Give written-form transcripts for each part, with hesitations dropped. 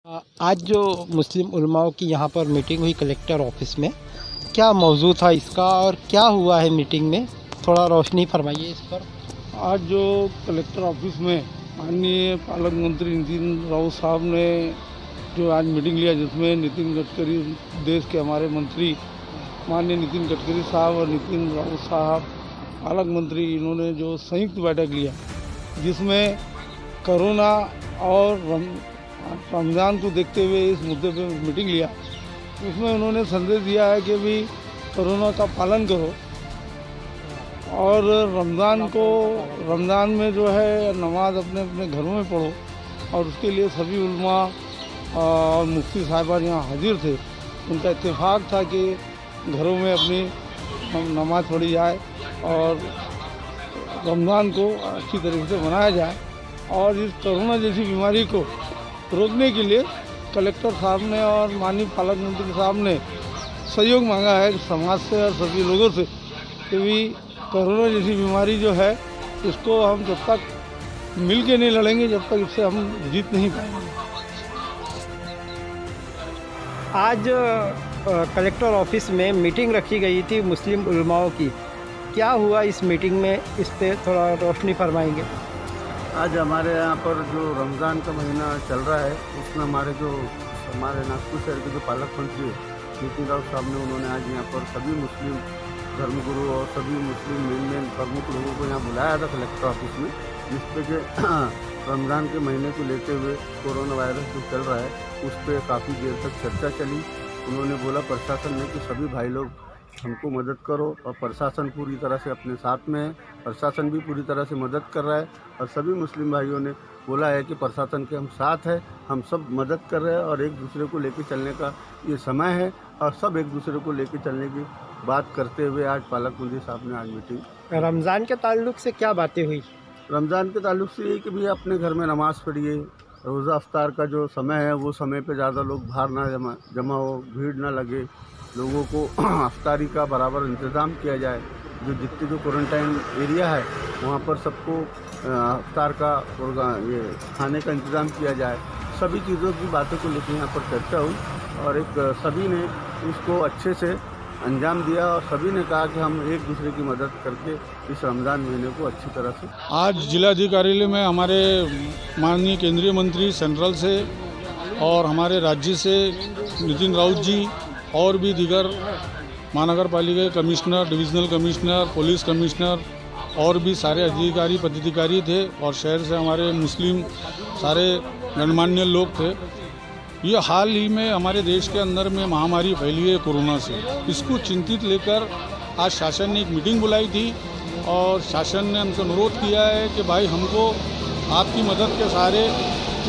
आज जो मुस्लिम उलमाओं की यहाँ पर मीटिंग हुई कलेक्टर ऑफिस में, क्या मौजू था इसका और क्या हुआ है मीटिंग में? थोड़ा रोशनी फरमाइए इस पर। आज जो कलेक्टर ऑफिस में माननीय पालक मंत्री नितिन राउत साहब ने जो आज मीटिंग लिया, जिसमें नितिन गडकरी, देश के हमारे मंत्री माननीय नितिन गडकरी साहब और नितिन राउत साहब पालक मंत्री, इन्होंने जो संयुक्त बैठक लिया, जिसमें कोरोना और रमज़ान को देखते हुए इस मुद्दे पे मीटिंग लिया। उसमें उन्होंने संदेश दिया है कि भी कोरोना का पालन करो और रमज़ान में जो है नमाज अपने अपने घरों में पढ़ो। और उसके लिए सभी उलमा और मुफ्ती साहिबान यहाँ हाजिर थे। उनका इत्तेफाक था कि घरों में अपनी नमाज पढ़ी जाए और रमज़ान को अच्छी तरीके से मनाया जाए। और इस कोरोना जैसी बीमारी को रोकने के लिए कलेक्टर साहब ने और माननीय पालक मंत्री साहब ने सहयोग मांगा है समाज से और सभी लोगों से कि भी कोरोना जैसी बीमारी जो है, इसको हम जब तक मिल के नहीं लड़ेंगे, जब तक इससे हम जीत नहीं पाएंगे। आज कलेक्टर ऑफिस में मीटिंग रखी गई थी मुस्लिम उलमाओं की। क्या हुआ इस मीटिंग में, इस पे थोड़ा रोशनी फरमाएंगे। आज हमारे यहाँ पर जो रमज़ान का महीना चल रहा है, उसमें हमारे नागपुर शहर के जो पालक मंत्री नितिन राउत साहब ने, उन्होंने आज यहाँ पर सभी मुस्लिम धर्मगुरु और सभी मुस्लिम मेन प्रमुख लोगों को यहाँ बुलाया था कलेक्टर ऑफिस में, जिस पे कि रमज़ान के महीने को लेते हुए कोरोना वायरस जो चल रहा है, उस पर काफ़ी देर तक चर्चा चली। उन्होंने बोला प्रशासन ने कि सभी भाई लोग हमको मदद करो, और प्रशासन पूरी तरह से अपने साथ में है, प्रशासन भी पूरी तरह से मदद कर रहा है। और सभी मुस्लिम भाइयों ने बोला है कि प्रशासन के हम साथ हैं, हम सब मदद कर रहे हैं और एक दूसरे को लेकर चलने का ये समय है, और सब एक दूसरे को लेकर चलने की बात करते हुए आज पालक मंत्री साहब ने आज मीटिंग। रमज़ान के ताल्लुक से क्या बातें हुई? रमज़ान के ताल्लुक से ये कि भी अपने घर में नमाज़ पढ़िए, रोज़ा अफ्तार का जो समय है वो समय पे ज़्यादा लोग बाहर ना जमा हो, भीड़ ना लगे, लोगों को अफ्तारी का बराबर इंतज़ाम किया जाए। जितने जो क्वारंटाइन एरिया है वहाँ पर सबको अफ्तार का ये खाने का इंतज़ाम किया जाए। सभी चीज़ों की बातों को लेकर यहाँ पर चर्चा हुई और सभी ने इसको अच्छे से अंजाम दिया और सभी ने कहा कि हम एक दूसरे की मदद करके इस रमज़ान महीने को अच्छी तरह से। आज जिलाधिकारी में हमारे माननीय केंद्रीय मंत्री सेंट्रल से और हमारे राज्य से नितिन राउत जी और भी दीगर महानगर पालिका commissioner, divisional commissioner, police commissioner और भी सारे अधिकारी पदाधिकारी थे, और शहर से हमारे मुस्लिम सारे गणमान्य लोग थे। ये हाल ही में हमारे देश के अंदर में महामारी फैली है कोरोना से, इसको चिंतित लेकर आज शासन ने एक मीटिंग बुलाई थी और शासन ने हमसे अनुरोध किया है कि भाई हमको आपकी मदद के सहारे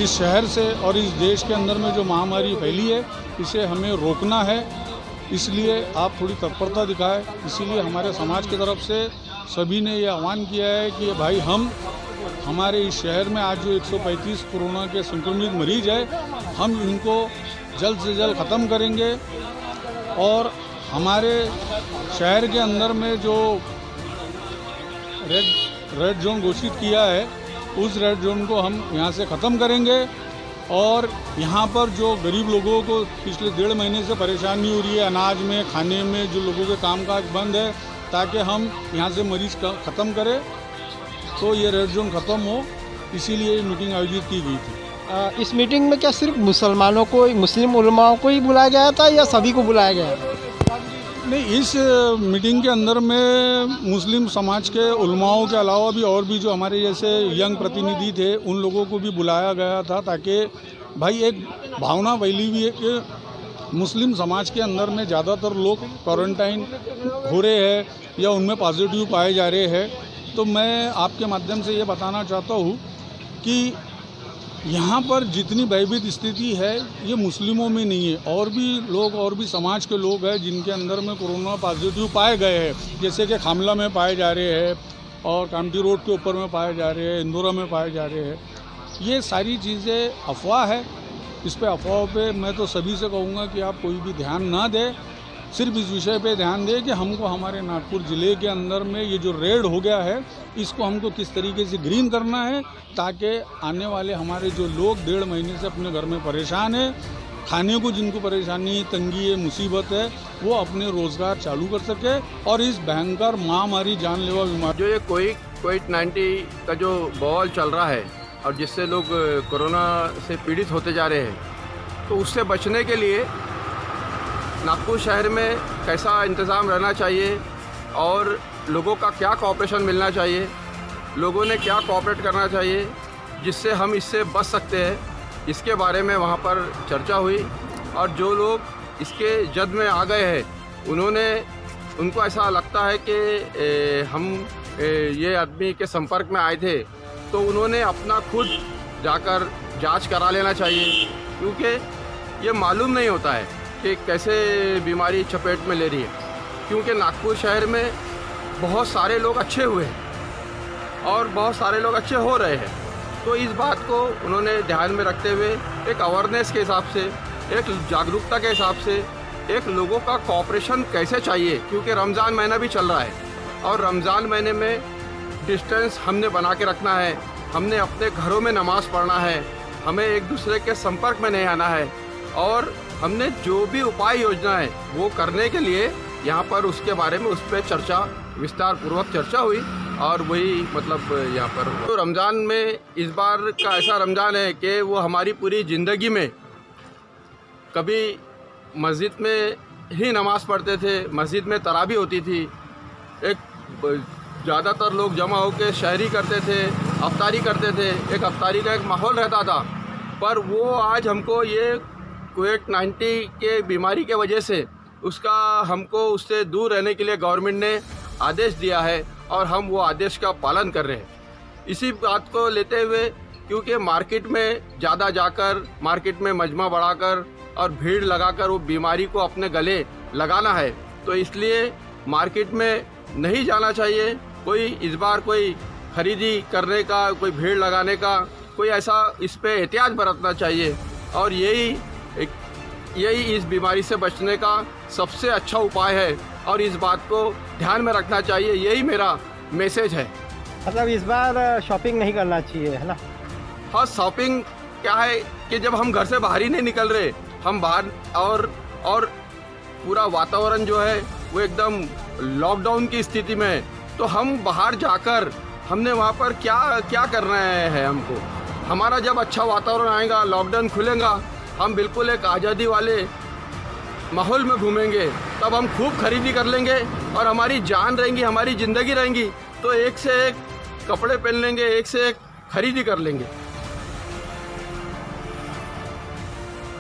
इस शहर से और इस देश के अंदर में जो महामारी फैली है इसे हमें रोकना है, इसलिए आप थोड़ी तत्परता दिखाएं। इसीलिए हमारे समाज की तरफ से सभी ने ये आह्वान किया है कि भाई हमारे इस शहर में आज जो 135 कोरोना के संक्रमित मरीज है, हम इनको जल्द से जल्द ख़त्म करेंगे और हमारे शहर के अंदर में जो रेड जोन घोषित किया है, उस रेड जोन को हम यहाँ से ख़त्म करेंगे। और यहाँ पर जो गरीब लोगों को पिछले 1.5 महीने से परेशानी हो रही है, अनाज में, खाने में, जो लोगों के कामकाज बंद है, ताकि हम यहाँ से मरीज ख़त्म करें तो ये रेड जोन ख़त्म हो, इसीलिए मीटिंग आयोजित की गई थी। इस मीटिंग में क्या सिर्फ मुसलमानों को, मुस्लिम उलमाओं को ही बुलाया गया था या सभी को बुलाया गया था? नहीं, इस मीटिंग के अंदर में मुस्लिम समाज के उलमाओं के अलावा भी और भी जो हमारे जैसे यंग प्रतिनिधि थे उन लोगों को भी बुलाया गया था, ताकि भाई एक भावना फैली हुई है कि मुस्लिम समाज के अंदर में ज़्यादातर लोग क्वारंटाइन हो रहे हैं या उनमें पॉजिटिव पाए जा रहे हैं। तो मैं आपके माध्यम से ये बताना चाहता हूँ कि यहाँ पर जितनी भयभीत स्थिति है ये मुस्लिमों में नहीं है, और भी लोग और भी समाज के लोग हैं जिनके अंदर में कोरोना पॉजिटिव पाए गए हैं, जैसे कि खामला में पाए जा रहे हैं और कामठी रोड के ऊपर में पाए जा रहे हैं, इंदौरा में पाए जा रहे हैं। ये सारी चीज़ें अफवाह है। इस पे अफवाहों पे मैं तो सभी से कहूँगा कि आप कोई भी ध्यान ना दें सिर्फ इस विषय पे ध्यान दें कि हमको हमारे नागपुर ज़िले के अंदर में ये जो रेड हो गया है इसको हमको किस तरीके से ग्रीन करना है, ताकि आने वाले हमारे जो लोग 1.5 महीने से अपने घर में परेशान हैं, खाने को जिनको परेशानी, तंगी है, मुसीबत है, वो अपने रोज़गार चालू कर सके और इस भयंकर महामारी, जानलेवा बीमारी जो ये कोविड-19 का जो बवाल चल रहा है और जिससे लोग कोरोना से पीड़ित होते जा रहे हैं, तो उससे बचने के लिए नागपुर शहर में कैसा इंतज़ाम रहना चाहिए और लोगों का क्या कोऑपरेशन मिलना चाहिए, लोगों ने क्या कोऑपरेट करना चाहिए जिससे हम इससे बच सकते हैं, इसके बारे में वहाँ पर चर्चा हुई। और जो लोग इसके जद में आ गए हैं उनको ऐसा लगता है कि हम ये आदमी के संपर्क में आए थे, तो उन्होंने अपना खुद जाकर जांच करा लेना चाहिए, क्योंकि ये मालूम नहीं होता है कि कैसे बीमारी चपेट में ले रही है। क्योंकि नागपुर शहर में बहुत सारे लोग अच्छे हुए हैं और बहुत सारे लोग अच्छे हो रहे हैं, तो इस बात को उन्होंने ध्यान में रखते हुए एक अवेयरनेस के हिसाब से, एक जागरूकता के हिसाब से, एक लोगों का कोऑपरेशन कैसे चाहिए, क्योंकि रमज़ान महीना भी चल रहा है और रमज़ान महीने में डिस्टेंस हमने बना के रखना है, हमने अपने घरों में नमाज़ पढ़ना है, हमें एक दूसरे के संपर्क में नहीं आना है और हमने जो भी उपाय योजना है वो करने के लिए यहाँ पर उसके बारे में उस पर चर्चा, विस्तार पूर्वक चर्चा हुई और वही मतलब यहाँ पर तो रमज़ान में इस बार का ऐसा रमज़ान है कि वो हमारी पूरी ज़िंदगी में कभी मस्जिद में ही नमाज़ पढ़ते थे, मस्जिद में तरावी होती थी, एक ज़्यादातर लोग जमा होकर शायरी करते थे, अफ्तारी करते थे, एक अफ्तारी का एक माहौल रहता था। पर वो आज हमको ये कोविड-19 के बीमारी के वजह से हमको उससे दूर रहने के लिए गवर्नमेंट ने आदेश दिया है और हम वो आदेश का पालन कर रहे हैं। इसी बात को लेते हुए, क्योंकि मार्केट में ज़्यादा जाकर, मार्केट में मजमा बढ़ाकर और भीड़ लगाकर वो बीमारी को अपने गले लगाना है, तो इसलिए मार्केट में नहीं जाना चाहिए। कोई इस बार कोई खरीदी करने का, कोई भीड़ लगाने का, कोई ऐसा इस पे एहतियात बरतना चाहिए और यही इस बीमारी से बचने का सबसे अच्छा उपाय है और इस बात को ध्यान में रखना चाहिए। यही मेरा मैसेज है। मतलब इस बार शॉपिंग नहीं करना चाहिए, है ना? हाँ, शॉपिंग क्या है कि जब हम घर से बाहर ही नहीं निकल रहे, हम बाहर और पूरा वातावरण जो है वो एकदम लॉकडाउन की स्थिति में है, तो हम बाहर जाकर हमने वहाँ पर क्या करना है हमको। हमारा जब अच्छा वातावरण आएगा, लॉकडाउन खुलेगा, हम बिल्कुल एक आज़ादी वाले माहौल में घूमेंगे, तब हम खूब खरीदी कर लेंगे और हमारी जान रहेंगी, हमारी ज़िंदगी रहेंगी, तो एक से एक कपड़े पहन लेंगे, एक से एक खरीदी कर लेंगे।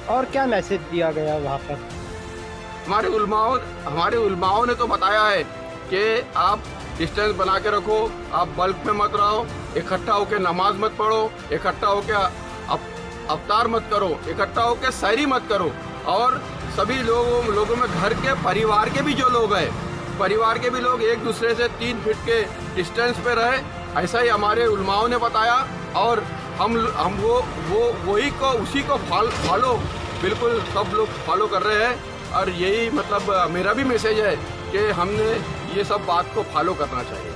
और क्या मैसेज दिया गया वहाँ पर? हमारे उलमाओं ने तो बताया है कि आप डिस्टेंस बना के रखो, आप बल्क में मत रहो, इकट्ठा होकर नमाज मत पढ़ो, इकट्ठा होकर अफ्तार मत करो, इकट्ठा होकर सैरी मत करो और सभी लोगों में घर के परिवार के भी जो लोग हैं, परिवार के भी लोग एक दूसरे से 3 फीट के डिस्टेंस पे रहे, ऐसा ही हमारे उलमाओं ने बताया और हम उसी को फॉलो बिल्कुल सब लोग फॉलो कर रहे हैं और यही मतलब मेरा भी मैसेज है कि हमने ये सब बात को फॉलो करना चाहिए।